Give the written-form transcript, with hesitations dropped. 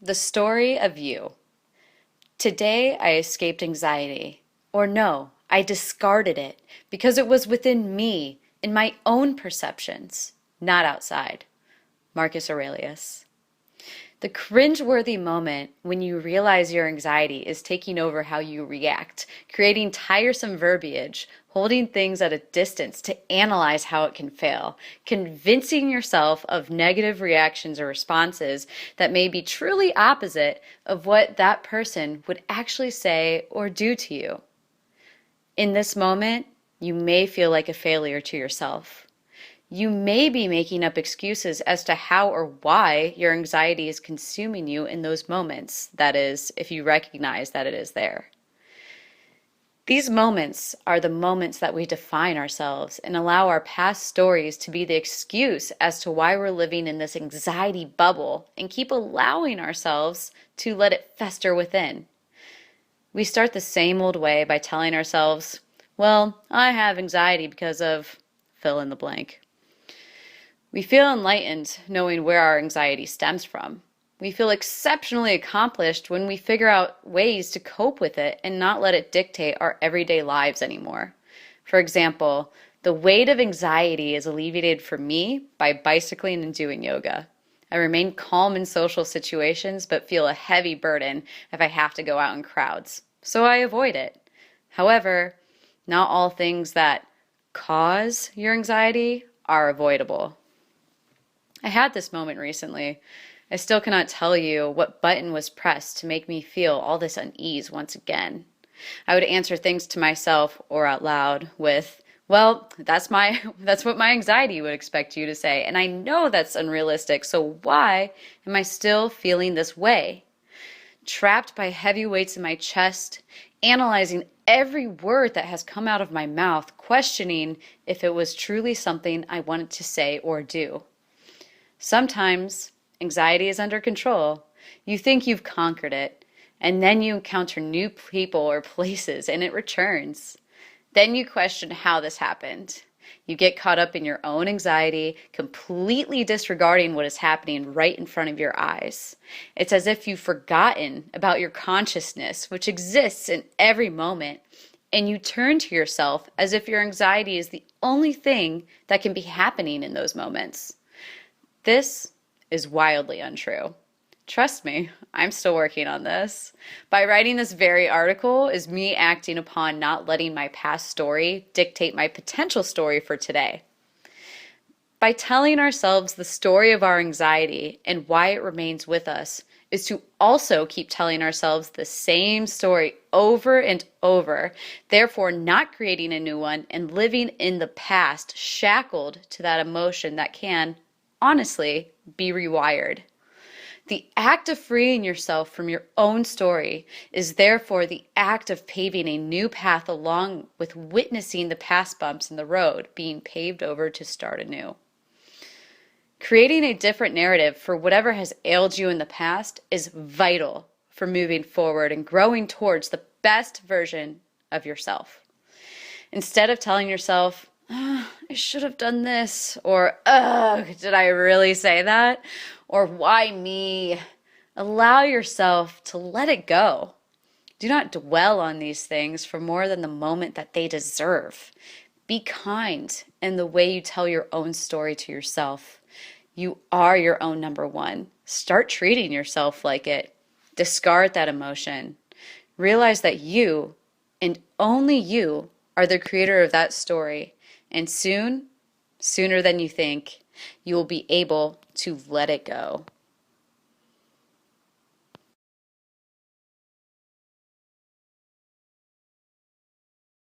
The story of you. Today I escaped anxiety. Or no, I discarded it because it was within me, in my own perceptions, not outside. Marcus Aurelius. The cringeworthy moment when you realize your anxiety is taking over how you react, creating tiresome verbiage, holding things at a distance to analyze how it can fail, convincing yourself of negative reactions or responses that may be truly opposite of what that person would actually say or do to you. In this moment, you may feel like a failure to yourself. You may be making up excuses as to how or why your anxiety is consuming you in those moments. That is, if you recognize that it is there. These moments are the moments that we define ourselves and allow our past stories to be the excuse as to why we're living in this anxiety bubble and keep allowing ourselves to let it fester within. We start the same old way by telling ourselves, well, I have anxiety because of fill in the blank. We feel enlightened knowing where our anxiety stems from. We feel exceptionally accomplished when we figure out ways to cope with it and not let it dictate our everyday lives anymore. For example, the weight of anxiety is alleviated for me by bicycling and doing yoga. I remain calm in social situations but feel a heavy burden if I have to go out in crowds, so I avoid it. However, not all things that cause your anxiety are avoidable. I had this moment recently. I still cannot tell you what button was pressed to make me feel all this unease once again. I would answer things to myself or out loud with, well, that's what my anxiety would expect you to say, and I know that's unrealistic, so why am I still feeling this way? Trapped by heavy weights in my chest, analyzing every word that has come out of my mouth, questioning if it was truly something I wanted to say or do. Sometimes anxiety is under control. You think you've conquered it, and then you encounter new people or places and it returns. Then you question how this happened. You get caught up in your own anxiety, completely disregarding what is happening right in front of your eyes. It's as if you've forgotten about your consciousness, which exists in every moment, and you turn to yourself as if your anxiety is the only thing that can be happening in those moments. This is wildly untrue. Trust me, I'm still working on this. By writing this very article is me acting upon not letting my past story dictate my potential story for today. By telling ourselves the story of our anxiety and why it remains with us is to also keep telling ourselves the same story over and over, therefore not creating a new one and living in the past, shackled to that emotion that can, honestly, be rewired. The act of freeing yourself from your own story is therefore the act of paving a new path along with witnessing the past bumps in the road being paved over to start anew. Creating a different narrative for whatever has ailed you in the past is vital for moving forward and growing towards the best version of yourself. Instead of telling yourself, I should have done this, or, did I really say that? Or why me? Allow yourself to let it go. Do not dwell on these things for more than the moment that they deserve. Be kind in the way you tell your own story to yourself. You are your own number one. Start treating yourself like it. Discard that emotion. Realize that you, and only you, are the creator of that story. And soon, sooner than you think, you will be able to let it go.